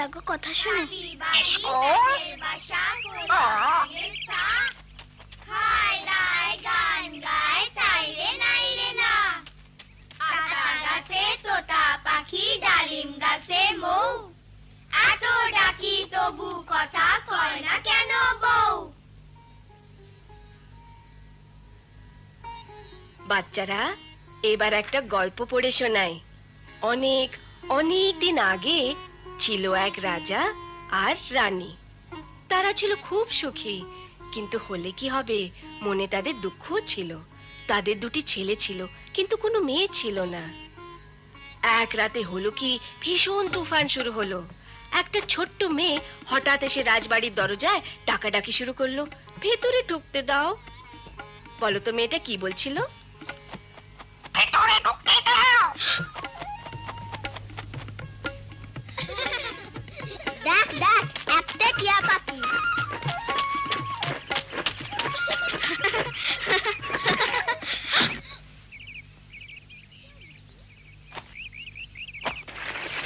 Sago কথা শুনে। খায় দায় গান গায় তাই রে নাই রে না। আতা গাছে তোতা পাখি ডালিম গাছে মৌ, এত ডাকি তবু কথা কয় না কেন বউ। বাচ্চারা এবার একটা গল্প পড়ে শোনাই। অনেক অনেক দিন আগে ছিল এক রাজা আর রানী। তারা ছিল খুব সুখী, কিন্তু হলে কি হবে, মনে তাদের দুঃখ ছিল। তাদের দুটি ছেলে ছিল, কিন্তু কোনো মেয়ে ছিল না। এক রাতে হলো কি, ভীষণ তুফান শুরু হলো। একটা ছোট্ট মেয়ে হঠাৎ এসে রাজবাড়ির দরজায় ডাকাডাকি শুরু করলো, ভেতরে ঢুকতে দাও। বলো তো মেয়েটা কি বলছিল? ভেতরে ঢুকতে দাও। দেখ দেখ একটা টিয়া পাখি।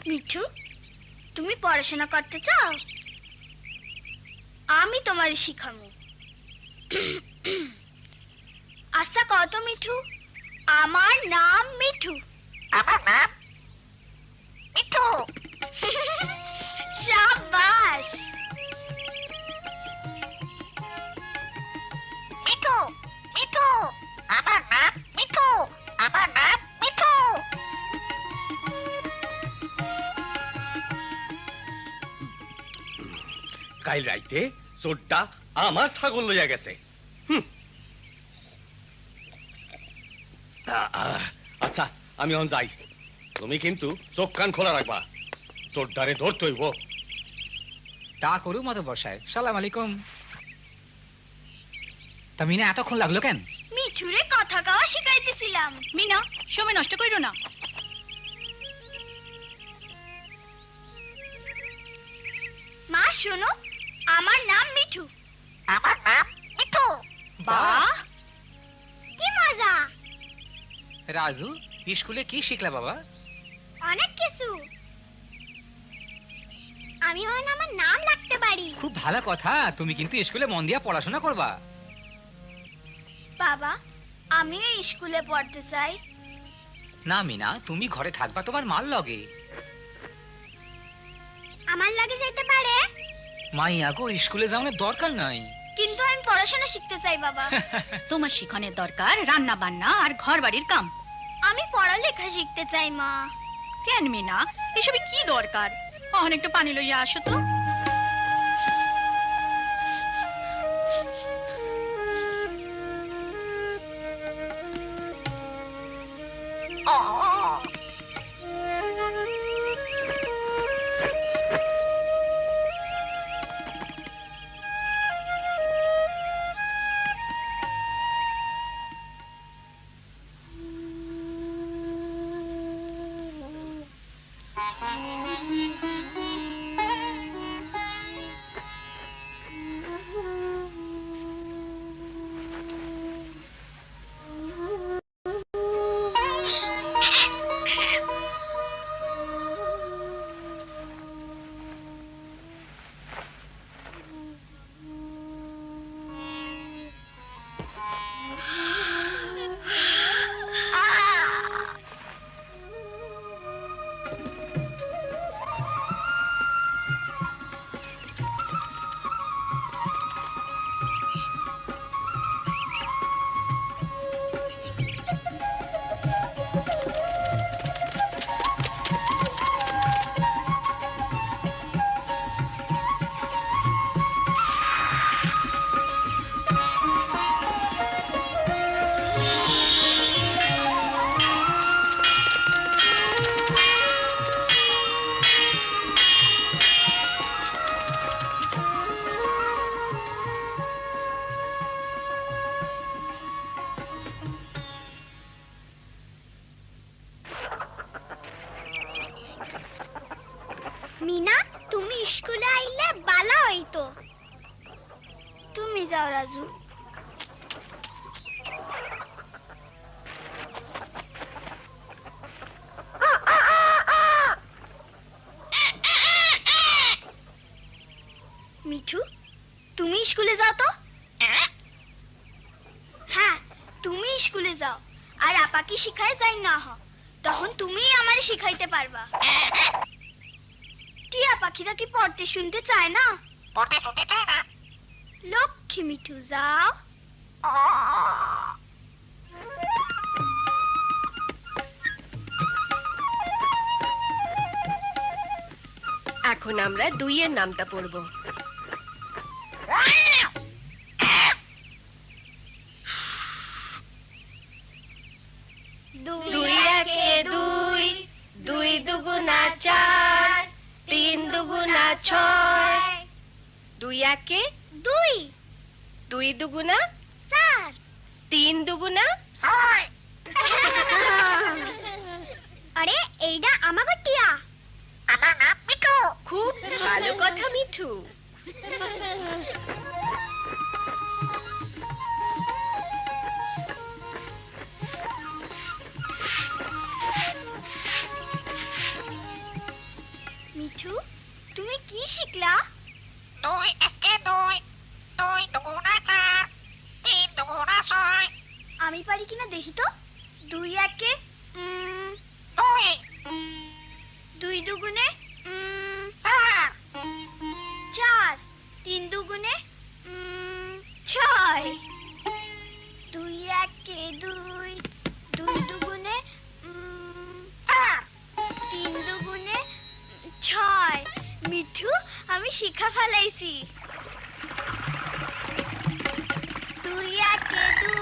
মিঠু, তুমি পড়াশোনা করতে চাও? আমি তোমার শিখাবো। আচ্ছা কত মিঠু? আমার নাম মিঠু। আমার নাম মিঠু। শাবাশ। মিঠু মিঠু, আমার নাম মিঠু। আমার নাম মিঠু। কাল রাইতে চোরটা আমার ছাগল লইয়া গেছে। আচ্ছা আমি এখন যাই, তুমি কিন্তু চোখ কান খোলা রাখবা, চোরটারে ধরতে হইব। তা করু মাতব্বর সাহেব। সালাম আলাইকুম। তা মিনা এতক্ষণ লাগলো কেন? মিঠুরে কথা কওয়া শিখাইতেছিলাম। মিনা, সময় নষ্ট কইরো না। মা শোনো, আমার নাম মিঠু। আমার নাম মিঠু। বাহ, কি মজা। রাজু, স্কুলে কি শিখলা বাবা? অনেক কিছু। আমি এখন আমার নাম লিখতে পারি। খুব ভালো কথা, তুমি কিন্তু স্কুলে মন দিয়া পড়াশোনা করবা। বাবা, আমিও স্কুলে পড়তে চাই। না মিনা, তুমি ঘরে থাকবা তোমার মাল লগে। আমার লাগে যেতে পারে। মাইয়া গো, স্কুলে যাওয়ার দরকার নাই। কিন্তু আমি পড়াশোনা শিখতে চাই বাবা। তোমার শিখনের দরকার রান্না বান্না আর ঘর বাড়ির কাম। আমি পড়ালেখা শিখতে চাই মা। কেন মিনা, এসবে কি দরকার? অহন একটু পানি লইয়া আসো তো। মিনা, তুমি স্কুলে আইলে ভালো হইতো। তুমি যাও রাজু। মিঠু তুমি স্কুলে যাও তো হ্যাঁ তুমি স্কুলে যাও আর আপাকে শিখায় যাই না হ তখন তুমি আমারে শিখাইতে পারবা টিয়া পাখিরা কি পড়তে শুনতে চায় না পড়তে শুনতে চায় না লক্ষ্মী মিঠু যাও এখন আমরা 2 এর নামটা পড়ব। দুই একে 2, 2 দুগুণা 4, 3 দুগুণা 6, 2 একে 2 2 দুগুণা 4 3 দুগুণা। ছয় আরে এইটা আমাগো টিয়া আমার নাম মিঠু খুব ভালো কথা মিঠু। মিঠু তুমি কি শিখলা 2 একে 2, 2 দুগুণা 4, 3 দুগুণা 6, আমি পারি কিনা দেখি তো 2 একে 2 2 দুগুণে 4, 4 3 দুগুণে 6 2 একে 2 2 দুগুণে 4 3 দুগুণে 6 মিঠু আমি শিখা ফেলাইছি 2 একে 2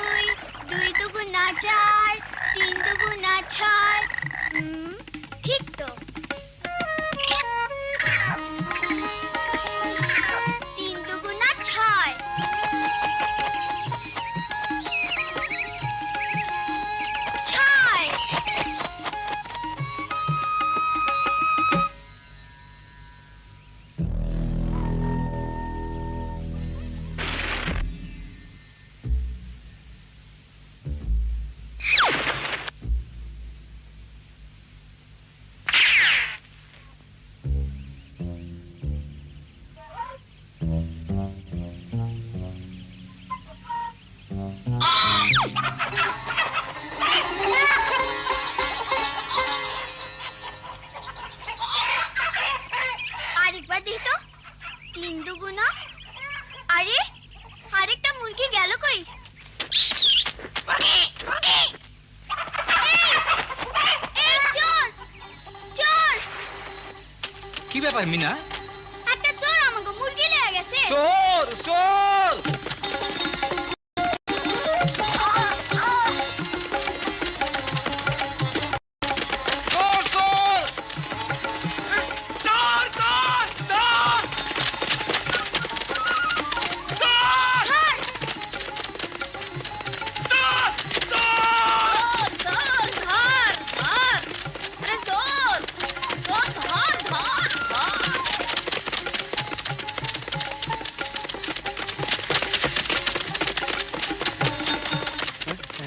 2 দুগুণা 4 3 দুগুণা 6 ঠিক তো 3 দুগুণা 6 আরেকবার দেখি তো 3 দুগুণা আরে আরেকটা মুরগি গেল কই এই চোর চোর কি ব্যাপার মিনা? একটা চোর আমাকে মুরগি লেগে গেছে চোর চোর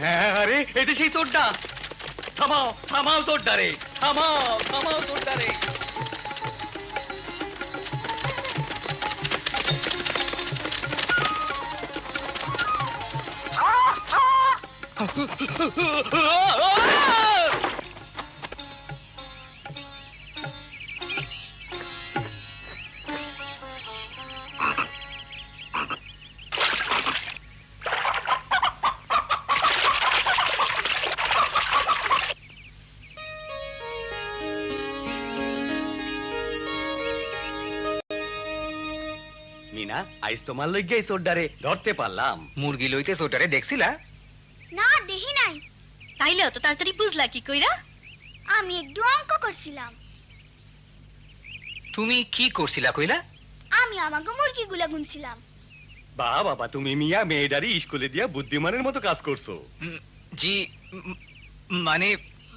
হ্যাঁ আরে এটা সেই চোরটা থামাও থামাও চোরটা রে থামাও থামাও চোরটা রে মিনা আইস তোমার লইগে চোরটারে ধরতে পারলাম মুরগি লইতে চোরটারে দেখছিলা? না দেখি নাই তাইলে অত তাড়াতাড়ি বুঝলা কি কইরা আমি একটু অঙ্ক করছিলাম তুমি কি করছিলা কইলা? আমি আমাকে মুরগিগুলা গুনছিলাম বাবা তুমি মিয়া মেয়েদারি স্কুলে দিয়া বুদ্ধিমানের মতো কাজ করছো জি মানে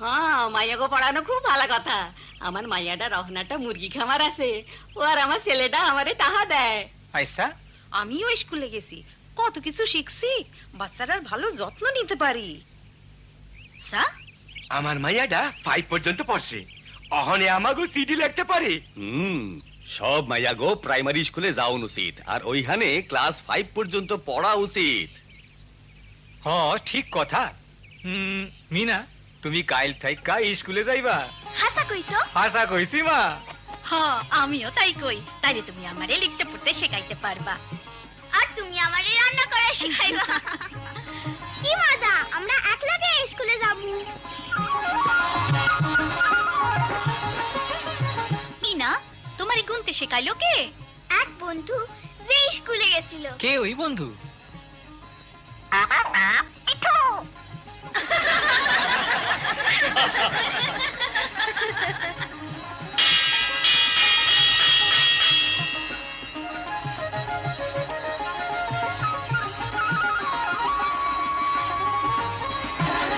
হ্যাঁ মাইয়াগো পড়ানো খুব ভালো কথা আমার মাইয়াটা রহনাটা মুরগি খামার আছে ও আর আমার ছেলেটা আমারে টাকা দেয় আইসা আমিও স্কুলে গেছি কত কিছু শিখছি বাচ্চাটার ভালো যত্ন নিতে পারি সা আমার মাইয়াটা 5 পর্যন্ত পড়ছে অহনে আমাগো সিডি লিখতে পারে সব মাইয়াগো প্রাইমারি স্কুলে যাওন উচিত আর ওইখানে ক্লাস 5 পর্যন্ত পড়া উচিত। হ ঠিক কথা। মিনা তুমি কাইল থাইকা স্কুলে যাইবা? হাসা কইছো? আশা কইছি মা। হ্যাঁ আমিও তাই কই, তাইলে তুমি আমারে লিখতে পড়তে শেখাইতে পারবা। আর তুমি আমারে রান্না করা শিখাইবা। কি মজা, আমরা একলগে স্কুলে যাব। মিনা তোমারে গুনতে শেখাইলো কে? এক বন্ধু যে স্কুলে গেছিল। কে ওই বন্ধু? আমার